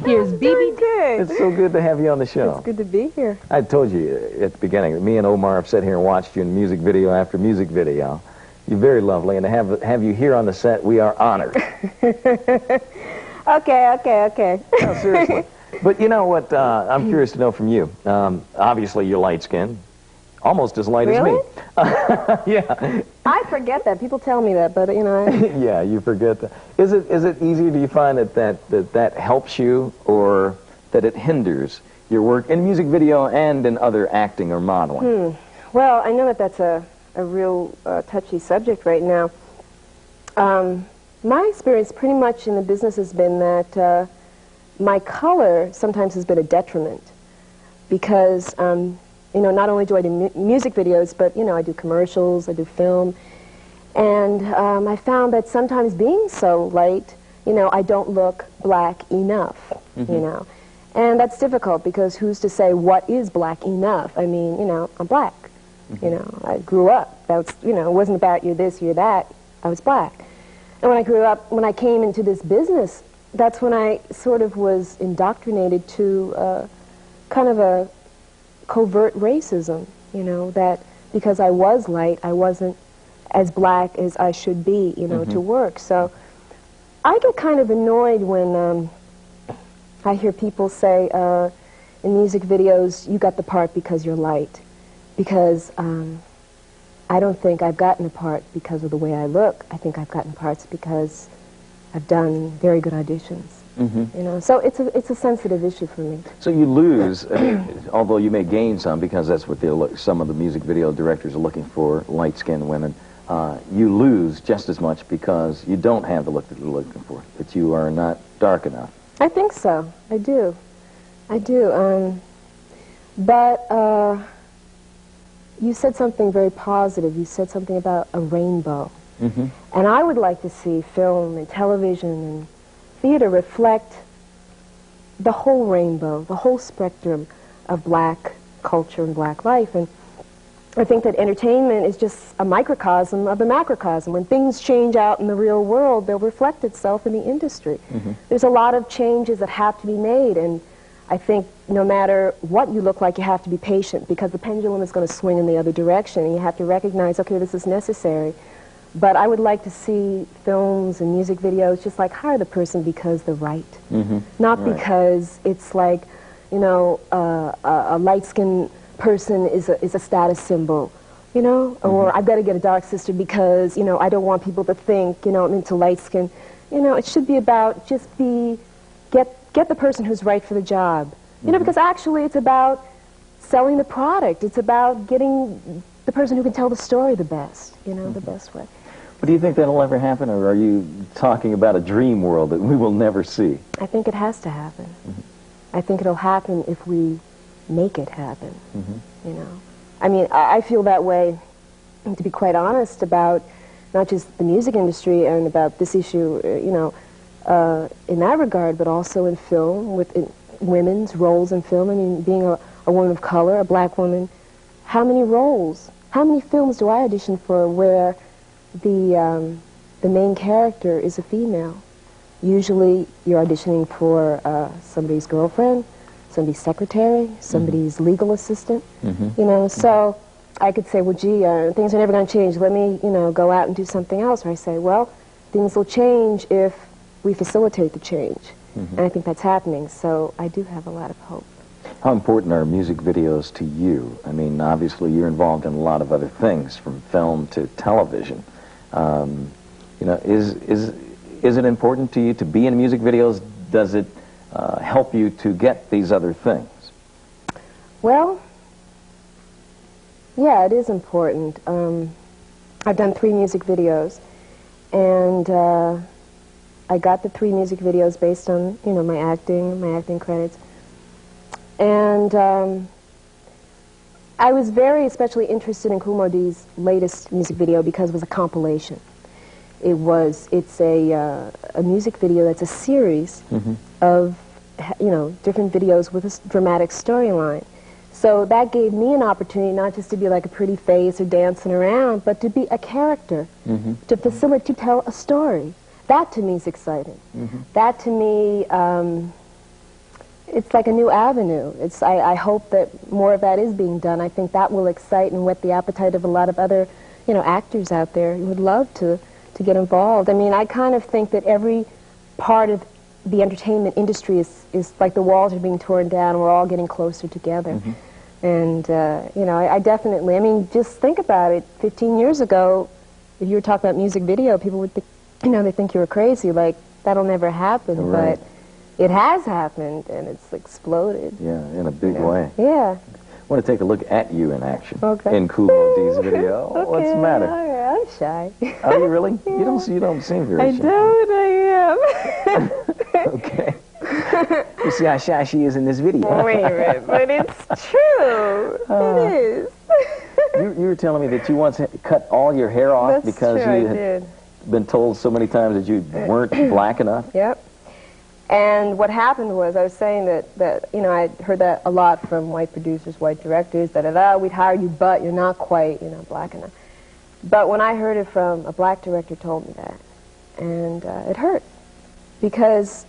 Here's BB. Good. It's so good to have you on the show. It's good to be here. I told you at the beginning that me and Omar have sat here and watched you in music video after music video. You're very lovely, and to have you here on the set, we are honored. Okay. No, seriously. But you know what, I'm curious to know from you. Obviously, you're light-skinned, almost as light Really? as me. Yeah. I forget that. People tell me that, but you know. Yeah, you forget that. Is it easy? Do you find that helps you, or that it hinders your work in music video and in other acting or modeling? Well, I know that that's a real touchy subject right now. My experience pretty much in the business has been that my color sometimes has been a detriment because, you know, not only do I do music videos, but, you know, I do commercials, I do film, and I found that sometimes being so light, you know, I don't look black enough, you know. And that's difficult because who's to say what is black enough? I mean, you know, I'm black. You know, I grew up. That's, you know, it wasn't about you're this, you're that. I was black. And when I grew up, when I came into this business, that's when I sort of was indoctrinated to kind of a covert racism, you know, that because I was light, I wasn't as black as I should be, you know, to work. So I get kind of annoyed when I hear people say in music videos, you got the part because you're light. Because I don't think I've gotten a part because of the way I look. I think I've gotten parts because I've done very good auditions. You know, so it's a sensitive issue for me. So you lose, although you may gain some, because that's what some of the music video directors are looking for, light-skinned women. You lose just as much because you don't have the look that you're looking for, that you are not dark enough. I think so. I do. I do. But you said something very positive. You said something about a rainbow. And I would like to see film and television and theater reflect the whole rainbow, the whole spectrum of black culture and black life. And I think that entertainment is just a microcosm of the macrocosm. When things change out in the real world, they'll reflect itself in the industry. There's a lot of changes that have to be made, and I think no matter what you look like, you have to be patient because the pendulum is going to swing in the other direction, and you have to recognize, okay, this is necessary. But I would like to see films and music videos just like hire the person because they're right. Not because it's like, you know, a light-skinned person is a status symbol, you know? Or I've got to get a dark sister because, you know, I don't want people to think, you know, I'm into light skin. You know, it should be about just get the person who's right for the job. You know, because actually it's about selling the product. It's about getting the person who can tell the story the best, you know, the best way. But do you think that'll ever happen, or are you talking about a dream world that we will never see? I think it has to happen. I think it'll happen if we make it happen, you know. I mean, I feel that way, to be quite honest, about not just the music industry and about this issue, you know, in that regard, but also in film, with women's roles in film. I mean, being a woman of color, a black woman, how many roles, how many films do I audition for where the main character is a female? Usually you're auditioning for somebody's girlfriend, somebody's secretary, somebody's legal assistant, you know, so I could say, well, gee, things are never going to change. Let me, you know, go out and do something else. Or I say, well, things will change if we facilitate the change. And I think that's happening, so I do have a lot of hope. How important are music videos to you? I mean, obviously you're involved in a lot of other things, from film to television. You know, is it important to you to be in music videos? Does it help you to get these other things? Well, yeah, it is important. I've done 3 music videos, and I got the 3 music videos based on, you know, my acting credits. And I was very especially interested in Kool Moe Dee's latest music video because it was a compilation. It's a music video that's a series of, you know, different videos with a dramatic storyline. So that gave me an opportunity not just to be like a pretty face or dancing around, but to be a character, to facilitate, to tell a story. That to me is exciting. That to me it's like a new avenue. I hope that more of that is being done. I think that will excite and whet the appetite of a lot of other, actors out there who would love to get involved. I mean, I kind of think that every part of the entertainment industry is like the walls are being torn down and we're all getting closer together. And, I definitely, I mean, just think about it. 15 years ago, if you were talking about music video, people would think, they think you were crazy, like, that'll never happen. Right. But it has happened, and it's exploded. Yeah, in a big way. Yeah. I want to take a look at you in action. Okay. In Kool D's video. Okay, What's the matter? all right, I'm shy. Are you really? You don't seem very I shy. don't, I am. Okay. You see how shy she is in this video. Wait a minute, but it's true. It is. You were telling me that you once cut all your hair off That's because true, you I had did. been told so many times that you weren't black enough. Yep. And what happened was, I was saying that I'd heard that a lot from white producers, white directors, we'd hire you, but you're not quite, black enough. But when I heard it from a black director told me that, and it hurt. Because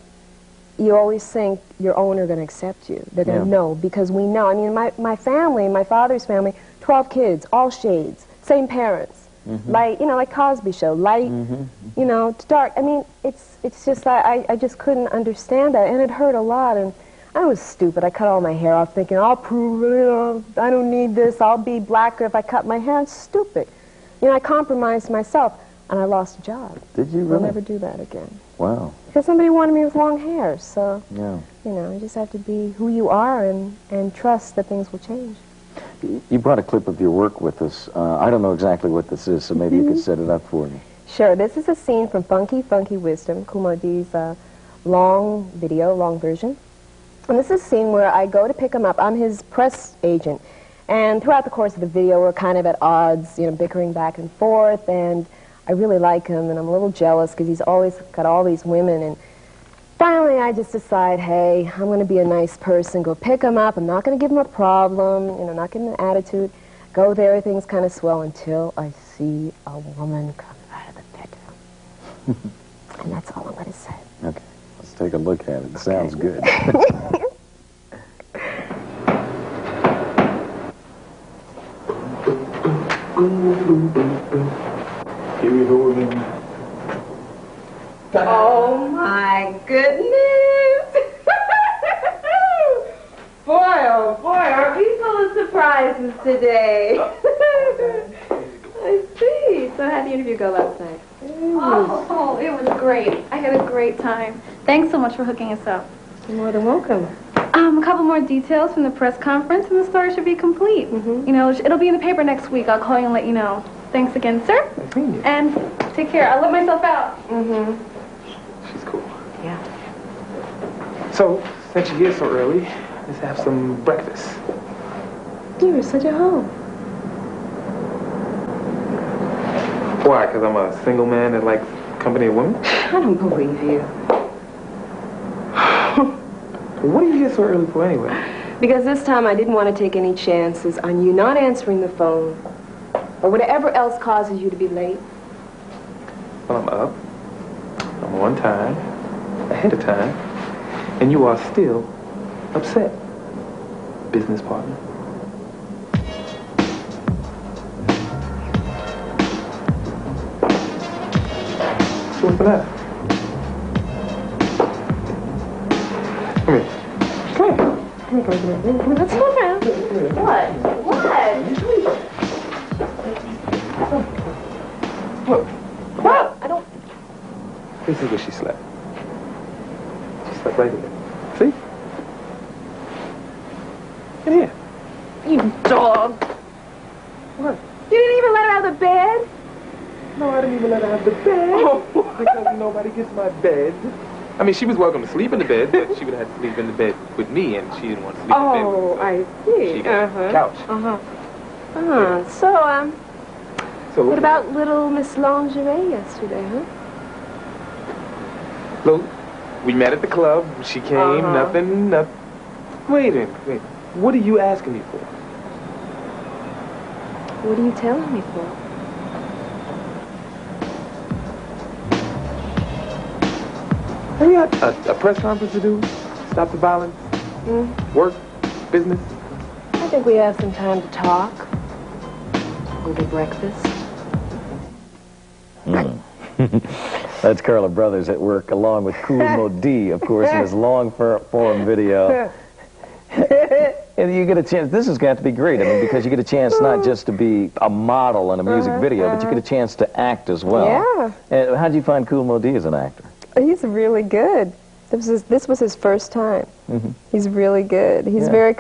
you always think your own are going to accept you. They're going to know, because we know. I mean, my family, my father's family, 12 kids, all shades, same parents. Like, like Cosby Show, light, to dark. I mean, it's just, I just couldn't understand that, and it hurt a lot, and I was stupid. I cut all my hair off thinking, I'll prove it, I don't need this, I'll be blacker if I cut my hair. It's stupid. I compromised myself, and I lost a job. Did you really? I'll never do that again. Wow. Because somebody wanted me with long hair, so, Yeah. You just have to be who you are and trust that things will change. You brought a clip of your work with us. I don't know exactly what this is, so maybe you could set it up for me. Sure. This is a scene from Funky Funky Wisdom, Kool D's long version. And this is a scene where I go to pick him up. I'm his press agent. And throughout the course of the video, we're kind of at odds, bickering back and forth. And I really like him, and I'm a little jealous because he's always got all these women. And finally, I just decide, hey, I'm going to be a nice person, go pick him up. I'm not going to give him a problem, not give him an attitude. Go there, things kind of swell until I see a woman come out of the bedroom. And that's all I'm going to say. Okay, let's take a look at it. It sounds good. Here we go again. Oh my goodness! Boy, oh boy, aren't we full of surprises today? I see. So how'd the interview go last night? Oh, it was great. I had a great time. Thanks so much for hooking us up. You're more than welcome. A couple more details from the press conference and the story should be complete. It'll be in the paper next week. I'll call you and let you know. Thanks again, sir. Thank you. And take care. I'll let myself out. She's cool. Yeah. So, since you're here so early, let's have some breakfast. You're such a hoe. Why? Because I'm a single man that likes company of women? I don't believe you. What are you here so early for anyway? Because this time I didn't want to take any chances on you not answering the phone or whatever else causes you to be late. Well, I'm up. I'm on time. Ahead of time. And you are still upset. Business partner. So what's the matter? Come here. Come here. Let's go around. What? What? I don't... This is where she slept. She slept right here. See? In here. You dog. What? You didn't even let her out of the bed? No, I didn't even let her have the bed. Because nobody gets my bed. I mean, she was welcome to sleep in the bed, but she would have to sleep in the bed with me, and she didn't want to sleep in the bed with me. I see. She got the couch. So, what about little Miss Lingerie yesterday, huh? Look, we met at the club. She came, nothing. Wait a minute, wait. What are you asking me for? What are you telling me for? Have you got a press conference to do? Stop the violence? Work? Business? I think we have some time to talk over breakfast. That's Carla Brothers at work, along with Kool Mo D, of course, in his long-form video. And you get a chance, this has got to be great, I mean, because you get a chance not just to be a model in a music video, but you get a chance to act as well. Yeah. And how did you find Kool Mo D as an actor? He's really good. This was his first time. He's really good. He's very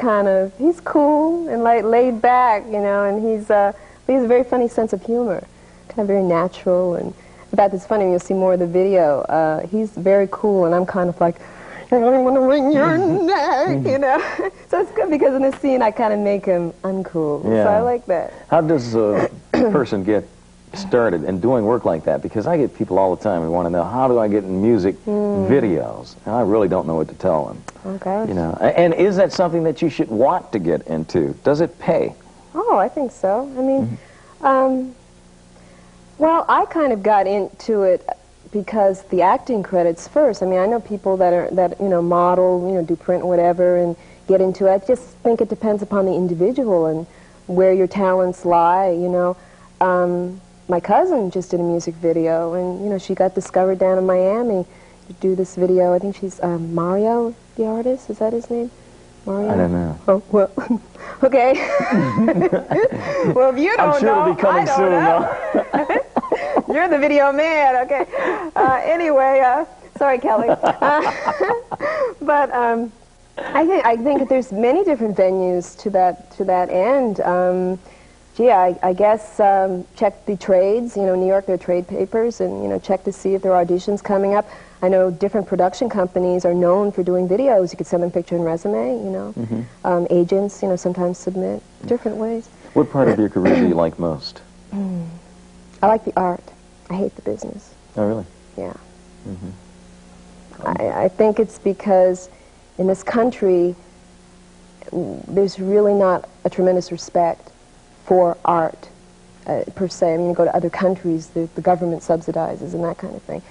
he's cool and laid back, you know, and he has a very funny sense of humor, kind of very natural. And in fact, it's funny, when you'll see more of the video, he's very cool, and I'm kind of like, I want to wring your neck, you know. So it's good because in this scene I kind of make him uncool. Yeah. So I like that. How does a person get started in doing work like that? Because I get people all the time who want to know, how do I get in music videos? And I really don't know what to tell them. Okay. You know, and is that something that you should want to get into? Does it pay? Oh, I think so. I mean, well, I kind of got into it because the acting credits first. I mean, I know people that you know, model, you know, do print, whatever, and get into it. I just think it depends upon the individual and where your talents lie, you know. My cousin just did a music video, and, you know, she got discovered down in Miami to do this video. I think she's Mario, the artist. Is that his name? Mario? I don't know. Oh, well, okay. Well, if you don't I'm sure know, it'll be coming I don't soon, know. You're the video man, okay. Anyway, sorry, Kelly. But I think there's many different venues to that end. Gee, I guess check the trades. You know, in New York there are trade papers, and, you know, check to see if there are auditions coming up. I know different production companies are known for doing videos. You could send them picture and resume. You know, agents, you know, sometimes submit different ways. What part of your career do you like most? I like the art. I hate the business. Oh, really? Yeah. I think it's because in this country there's really not a tremendous respect for art per se. I mean, you go to other countries, the government subsidizes and that kind of thing.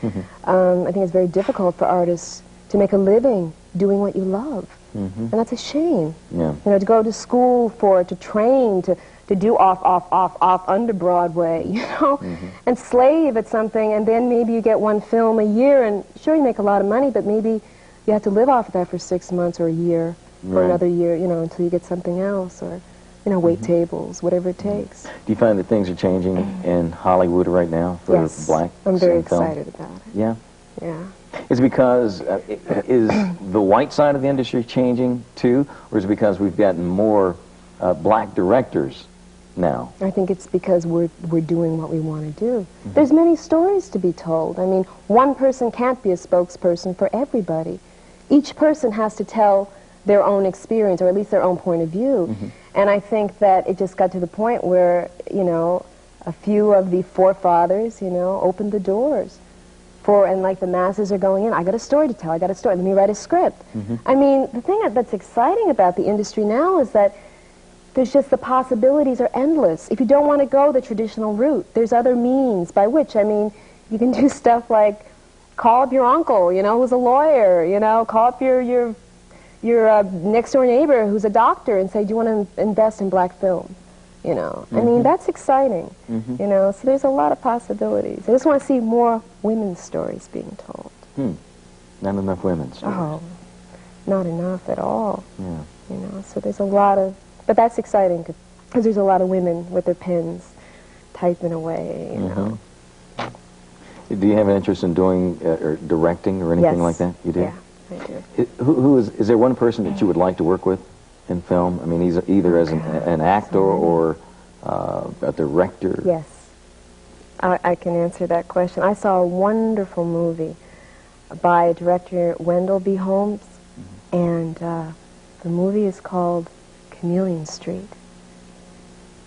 I think it's very difficult for artists to make a living doing what you love. And that's a shame. Yeah. You know, to go to school for it, to train, to do off under Broadway, you know, and slave at something, and then maybe you get one film a year, and sure, you make a lot of money, but maybe you have to live off of that for 6 months or a year, or another year, you know, until you get something else, or, you know, wait tables, whatever it takes. Do you find that things are changing in Hollywood right now for black I'm very film? excited about it. Yeah? Yeah. Is it because, is the white side of the industry changing too, or is it because we've gotten more black directors now? I think it's because we're doing what we want to do. There's many stories to be told. I mean, one person can't be a spokesperson for everybody. Each person has to tell their own experience, or at least their own point of view. And I think that it just got to the point where, you know, a few of the forefathers, you know, opened the doors for, and like the masses are going in, I got a story to tell, I got a story, let me write a script. I mean, the thing that's exciting about the industry now is that there's just, the possibilities are endless. If you don't want to go the traditional route, there's other means by which, I mean, you can do stuff like call up your uncle, you know, who's a lawyer, you know, call up your next door neighbor who's a doctor and say, do you want to invest in black film? You know, I mean, that's exciting, you know, so there's a lot of possibilities. I just want to see more women's stories being told. Not enough women's stories. Oh, not enough at all. Yeah. You know, so there's a lot of, but that's exciting because there's a lot of women with their pens typing away, you know. Do you have an interest in doing or directing or anything like that? You do? Yeah, I do. Is there one person that you would like to work with in film? I mean, either as an actor or a director? Yes. I can answer that question. I saw a wonderful movie by director Wendell B. Holmes, and the movie is called Chameleon Street.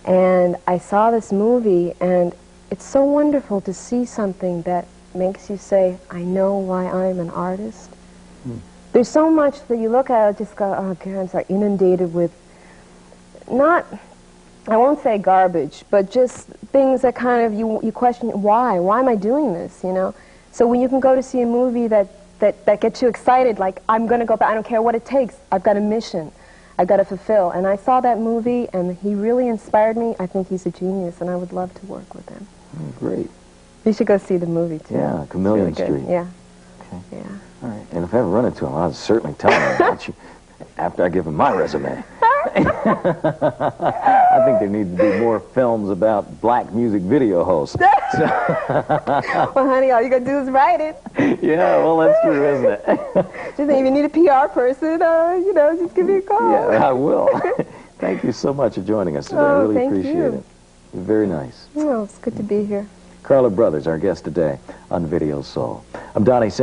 And I saw this movie, and it's so wonderful to see something that makes you say, I know why I'm an artist. There's so much that you look at it, just go, oh, God, I'm sorry, inundated with, not, I won't say garbage, but just things that kind of, you question, why am I doing this, you know? So when you can go to see a movie that that get you excited, like, I'm going to go back, I don't care what it takes, I've got a mission I've got to fulfill. And I saw that movie, and he really inspired me. I think he's a genius, and I would love to work with him. Great. You should go see the movie, too. Yeah, Chameleon It's really Street. good. Yeah. Okay. Yeah. All right. And if I ever run into him, I'll certainly tell him about you after I give him my resume. I think there need to be more films about black music video hosts. Well, honey, all you got to do is write it. Yeah, well, that's true, isn't it? Just if you need a PR person, you know, just give me a call. Yeah, I will. Thank you so much for joining us today. I really thank appreciate you. it. You're very nice. Oh, it's good to be here. Carla Brothers, our guest today on Video Soul. I'm Donnie Simpson.